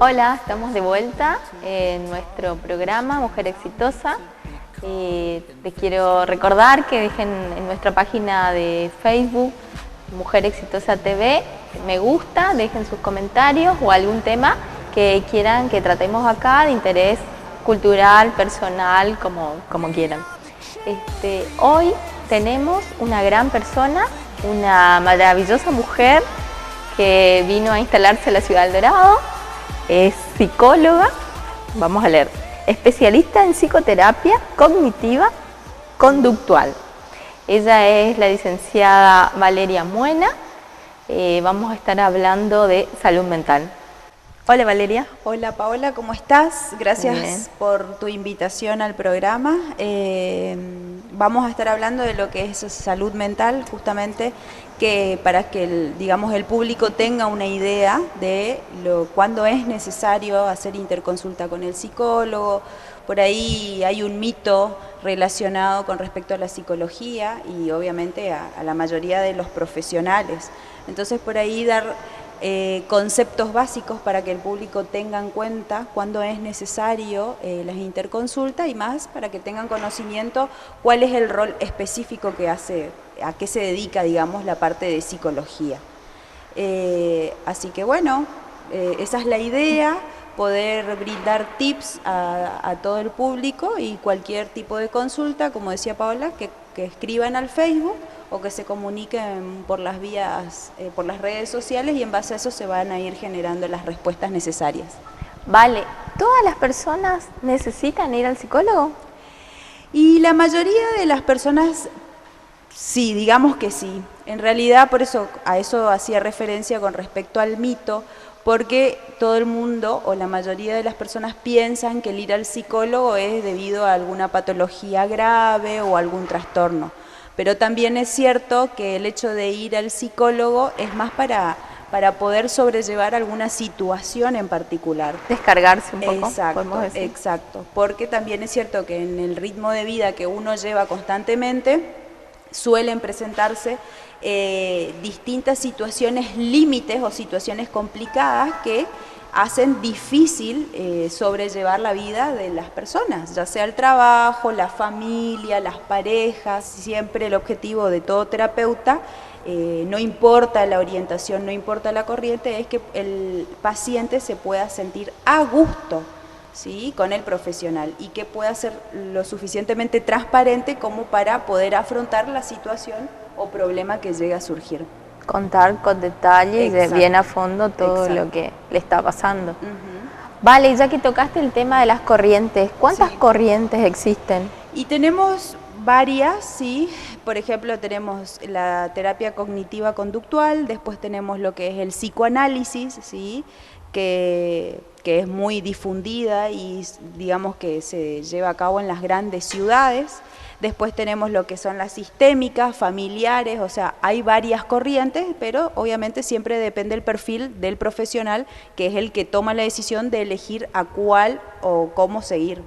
Hola, estamos de vuelta en nuestro programa Mujer Exitosa. Les quiero recordar que dejen en nuestra página de Facebook Mujer Exitosa TV me gusta, dejen sus comentarios o algún tema que quieran que tratemos acá de interés cultural, personal, como quieran. Hoy tenemos una gran persona, una maravillosa mujer que vino a instalarse en la ciudad del Dorado. Es psicóloga, vamos a leer, especialista en psicoterapia cognitiva conductual. Ella es la licenciada Valeria Muena. Vamos a estar hablando de salud mental. Hola Valeria. Hola Paola, ¿cómo estás? Gracias por tu invitación al programa. Vamos a estar hablando de lo que es salud mental, justamente que para que el público tenga una idea de cuándo es necesario hacer interconsulta con el psicólogo. Por ahí hay un mito relacionado con respecto a la psicología y obviamente a la mayoría de los profesionales. Entonces por ahí dar conceptos básicos para que el público tenga en cuenta cuándo es necesario las interconsultas y más para que tengan conocimiento cuál es el rol específico que hace, a qué se dedica, digamos, la parte de psicología. Así que bueno, esa es la idea, poder brindar tips a todo el público y cualquier tipo de consulta, como decía Paola, que escriban al Facebook o que se comuniquen por las vías, por las redes sociales y en base a eso se van a ir generando las respuestas necesarias. Vale, ¿todas las personas necesitan ir al psicólogo? Y la mayoría de las personas, sí, digamos que sí. En realidad, por eso a eso hacía referencia con respecto al mito, porque todo el mundo o la mayoría de las personas piensan que el ir al psicólogo es debido a alguna patología grave o algún trastorno. Pero también es cierto que el hecho de ir al psicólogo es más para poder sobrellevar alguna situación en particular. Descargarse un poco, exacto, podemos decir. Exacto, porque también es cierto que en el ritmo de vida que uno lleva constantemente suelen presentarse distintas situaciones límites o situaciones complicadas que hacen difícil sobrellevar la vida de las personas, ya sea el trabajo, la familia, las parejas. Siempre el objetivo de todo terapeuta, no importa la orientación, no importa la corriente, es que el paciente se pueda sentir a gusto, ¿sí?, con el profesional y que pueda ser lo suficientemente transparente como para poder afrontar la situación o problema que llegue a surgir. Contar con detalle y bien a fondo todo lo que le está pasando. Vale, ya que tocaste el tema de las corrientes, ¿cuántas corrientes existen? Y tenemos varias, sí. Por ejemplo, tenemos la terapia cognitiva conductual, después tenemos lo que es el psicoanálisis, sí, que es muy difundida y digamos que se lleva a cabo en las grandes ciudades. Después tenemos lo que son las sistémicas, familiares, o sea, hay varias corrientes, pero obviamente siempre depende del perfil del profesional, que es el que toma la decisión de elegir a cuál o cómo seguir.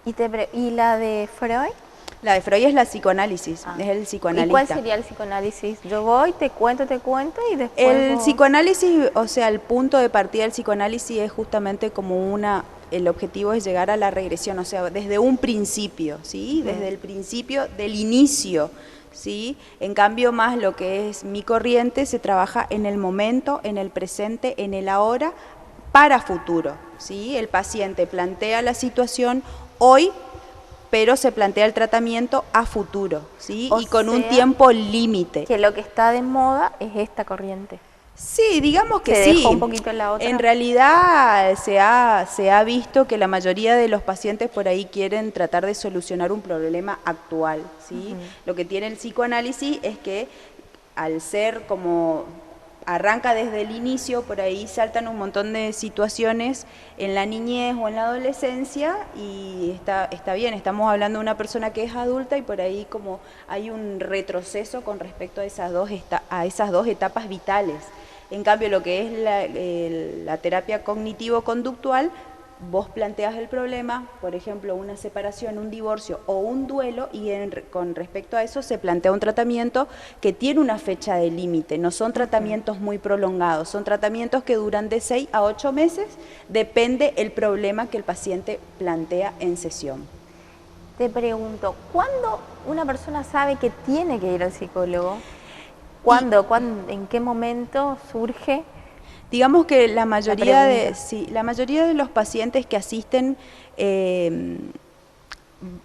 ¿Y la de Freud? La de Freud es la psicoanálisis, es el psicoanalista. ¿Y cuál sería el psicoanálisis? Yo voy, te cuento y después... El psicoanálisis, o sea, el punto de partida del psicoanálisis es justamente como el objetivo es llegar a la regresión, o sea, desde un principio, ¿sí? Desde el principio del inicio, ¿sí? En cambio, más lo que es mi corriente se trabaja en el momento, en el presente, en el ahora, para futuro, ¿sí? El paciente plantea la situación hoy, pero se plantea el tratamiento a futuro, ¿sí? Y con un tiempo límite. Que lo que está de moda es esta corriente. Sí, digamos que sí. Dejó un poquito la otra. En realidad se ha visto que la mayoría de los pacientes por ahí quieren tratar de solucionar un problema actual, ¿sí? Lo que tiene el psicoanálisis es que al ser como arranca desde el inicio, por ahí saltan un montón de situaciones en la niñez o en la adolescencia y está bien, estamos hablando de una persona que es adulta y por ahí como hay un retroceso con respecto a esas dos etapas vitales. En cambio, lo que es la terapia cognitivo-conductual vos planteas el problema, por ejemplo, una separación, un divorcio o un duelo, y con respecto a eso se plantea un tratamiento que tiene una fecha de límite, no son tratamientos muy prolongados, son tratamientos que duran de 6 a 8 meses, depende el problema que el paciente plantea en sesión. Te pregunto, ¿cuándo una persona sabe que tiene que ir al psicólogo? ¿Cuándo? ¿En qué momento surge? Digamos que la mayoría de los pacientes que asisten,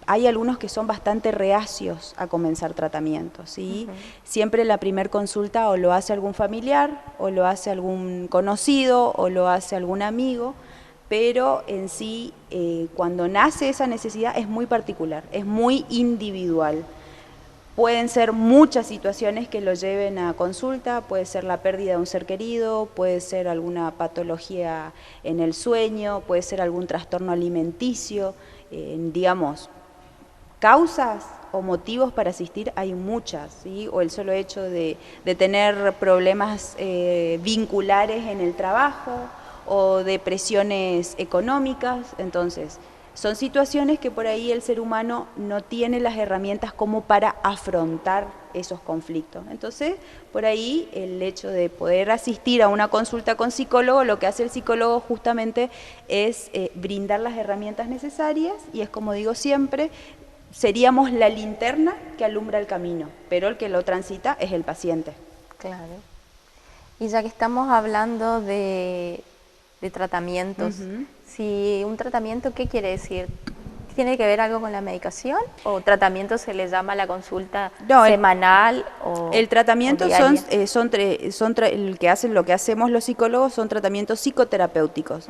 hay algunos que son bastante reacios a comenzar tratamientos, ¿sí? Siempre la primer consulta o lo hace algún familiar, o lo hace algún conocido, o lo hace algún amigo, pero en sí, cuando nace esa necesidad es muy particular, es muy individual. Pueden ser muchas situaciones que lo lleven a consulta, puede ser la pérdida de un ser querido, puede ser alguna patología en el sueño, puede ser algún trastorno alimenticio, digamos, causas o motivos para asistir hay muchas, ¿sí? O el solo hecho de tener problemas vinculares en el trabajo o de presiones económicas, entonces son situaciones que por ahí el ser humano no tiene las herramientas como para afrontar esos conflictos. Entonces, por ahí el hecho de poder asistir a una consulta con psicólogo, lo que hace el psicólogo justamente es brindar las herramientas necesarias, y es como digo siempre, seríamos la linterna que alumbra el camino, pero el que lo transita es el paciente. Claro. Y ya que estamos hablando de tratamientos, si un tratamiento, ¿qué quiere decir? ¿Tiene que ver algo con la medicación? ¿O tratamiento se le llama la consulta semanal? El tratamiento lo que hacemos los psicólogos son tratamientos psicoterapéuticos.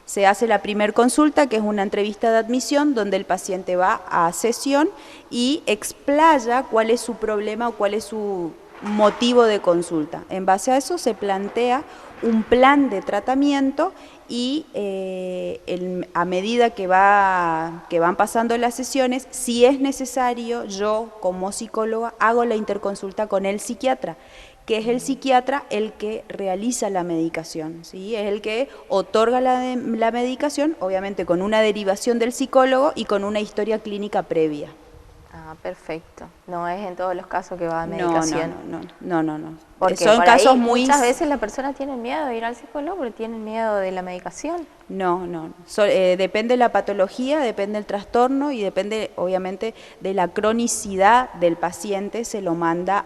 Se hace la primer consulta, que es una entrevista de admisión, donde el paciente va a sesión y explaya cuál es su problema o cuál es su motivo de consulta. En base a eso se plantea un plan de tratamiento y a medida que van pasando las sesiones, si es necesario, yo como psicóloga hago la interconsulta con el psiquiatra, que es el psiquiatra el que realiza la medicación, ¿sí? Es el que otorga la medicación, obviamente con una derivación del psicólogo y con una historia clínica previa. Ah, perfecto. No es en todos los casos que va a medicación. No. Porque son casos muchas veces las personas tienen miedo de ir al psicólogo porque tienen miedo de la medicación. No. Depende de la patología, depende del trastorno y depende, obviamente, de la cronicidad del paciente, se lo manda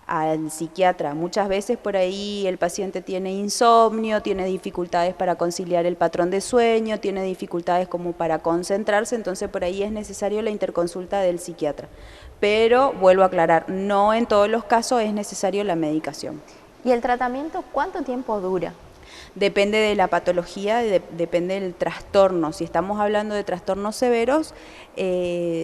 al psiquiatra. Muchas veces por ahí el paciente tiene insomnio, tiene dificultades para conciliar el patrón de sueño, tiene dificultades como para concentrarse, entonces por ahí es necesario la interconsulta del psiquiatra. Pero, vuelvo a aclarar, no en todos los casos es necesario la medicación. ¿Y el tratamiento cuánto tiempo dura? Depende de la patología, depende del trastorno. Si estamos hablando de trastornos severos,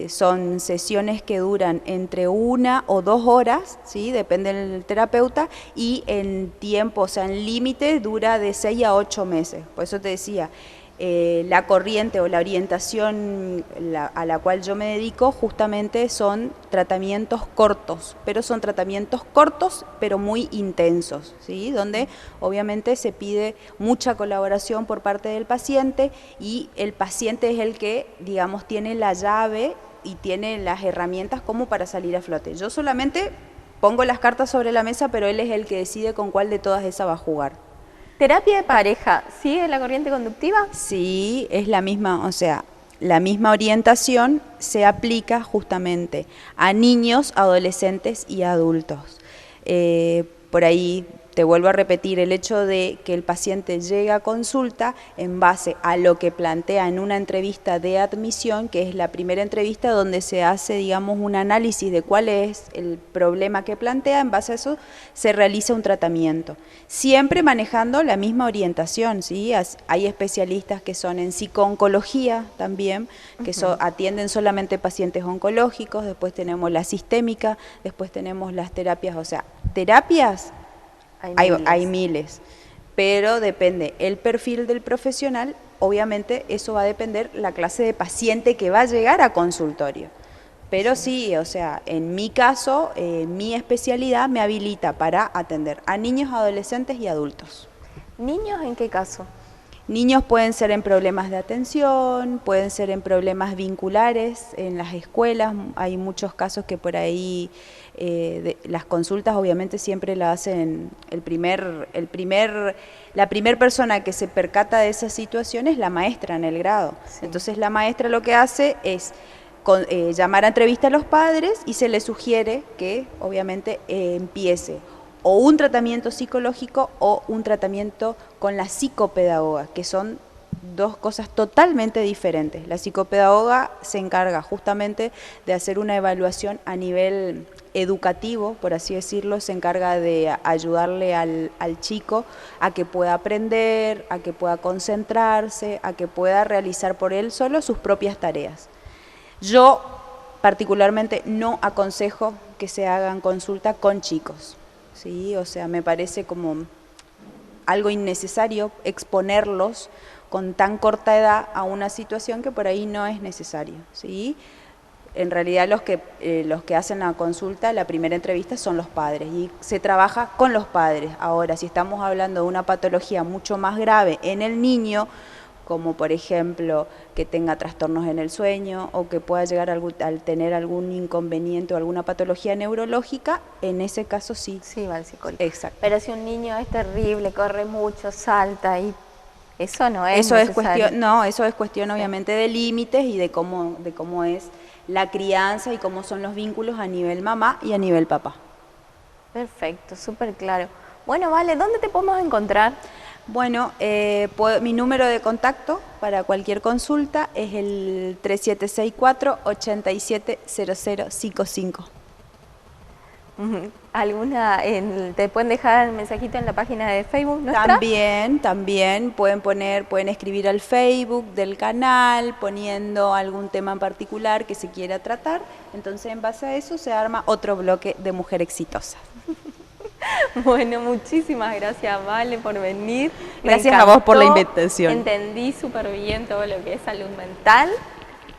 son sesiones que duran entre 1 o 2 horas, ¿sí? Depende del terapeuta, y en tiempo, o sea, en límite, dura de 6 a 8 meses. Por eso te decía, la corriente o la orientación a la cual yo me dedico justamente son tratamientos cortos, pero son tratamientos cortos pero muy intensos, ¿sí? Donde obviamente se pide mucha colaboración por parte del paciente, y el paciente es el que, digamos, tiene la llave y tiene las herramientas como para salir a flote. Yo solamente pongo las cartas sobre la mesa, pero él es el que decide con cuál de todas esas va a jugar. ¿Terapia de pareja sigue la corriente conductiva? Sí, es la misma, o sea, la misma orientación se aplica justamente a niños, adolescentes y adultos. Por ahí te vuelvo a repetir, el hecho de que el paciente llegue a consulta en base a lo que plantea en una entrevista de admisión, que es la primera entrevista donde se hace, digamos, un análisis de cuál es el problema que plantea, en base a eso se realiza un tratamiento. Siempre manejando la misma orientación, ¿sí? Hay especialistas que son en psico-oncología también, que atienden solamente pacientes oncológicos, después tenemos la sistémica, después tenemos las terapias, o sea, terapias hay miles, pero depende el perfil del profesional, obviamente eso va a depender la clase de paciente que va a llegar a consultorio. Pero sí, o sea, en mi caso, mi especialidad me habilita para atender a niños, adolescentes y adultos. ¿Niños en qué caso? Niños pueden ser en problemas de atención, pueden ser en problemas vinculares en las escuelas. Hay muchos casos que por ahí las consultas obviamente siempre la hacen la primer persona que se percata de esa situación es la maestra en el grado. Sí. Entonces la maestra lo que hace es llamar a entrevista a los padres y se les sugiere que obviamente empiece o un tratamiento psicológico o un tratamiento con la psicopedagoga, que son dos cosas totalmente diferentes. La psicopedagoga se encarga justamente de hacer una evaluación a nivel educativo, por así decirlo, se encarga de ayudarle al chico a que pueda aprender, a que pueda concentrarse, a que pueda realizar por él solo sus propias tareas. Yo particularmente no aconsejo que se hagan consulta con chicos. Sí, o sea, me parece como algo innecesario exponerlos con tan corta edad a una situación que por ahí no es necesario, ¿sí? En realidad los que hacen la consulta, la primera entrevista son los padres y se trabaja con los padres. Ahora, si estamos hablando de una patología mucho más grave en el niño, como por ejemplo que tenga trastornos en el sueño o que pueda llegar a tener algún inconveniente o alguna patología neurológica, en ese caso sí. Sí, va al psicólogo. Exacto. Pero si un niño es terrible, corre mucho, salta y eso no es eso necesario. Eso es cuestión obviamente de límites y de cómo es la crianza y cómo son los vínculos a nivel mamá y a nivel papá. Perfecto, súper claro. Bueno, Vale, ¿dónde te podemos encontrar? Bueno, mi número de contacto para cualquier consulta es el 3764-870055. ¿Te pueden dejar el mensajito en la página de Facebook nuestra? También pueden escribir al Facebook del canal poniendo algún tema en particular que se quiera tratar. Entonces, en base a eso se arma otro bloque de Mujer Exitosa. Bueno, muchísimas gracias, Vale, por venir. Gracias a vos por la invitación. Entendí súper bien todo lo que es salud mental.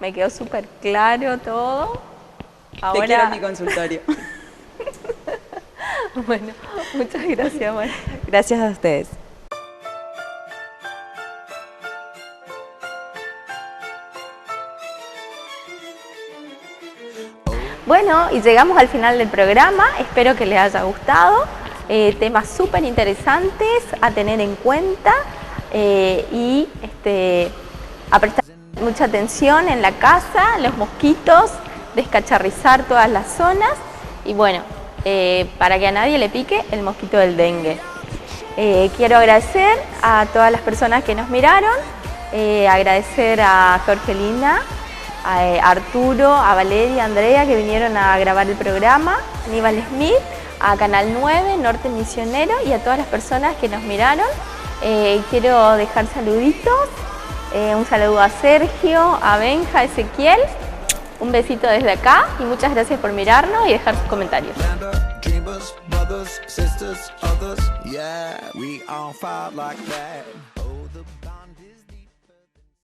Me quedó súper claro todo. Ahora... Te quiero en mi consultorio. Bueno, muchas gracias, Vale. Gracias a ustedes. Bueno, y llegamos al final del programa, espero que les haya gustado, temas súper interesantes a tener en cuenta y a prestar mucha atención en la casa, los mosquitos, descacharrizar todas las zonas y bueno, para que a nadie le pique el mosquito del dengue. Quiero agradecer a todas las personas que nos miraron, agradecer a Jorgelina, a Arturo, a Valeria, a Andrea que vinieron a grabar el programa, a Aníbal Smith, a Canal 9, Norte Misionero y a todas las personas que nos miraron. Quiero dejar saluditos, un saludo a Sergio, a Benja, a Ezequiel, un besito desde acá y muchas gracias por mirarnos y dejar sus comentarios. Brothers, sisters, others, yeah, we all fight like that.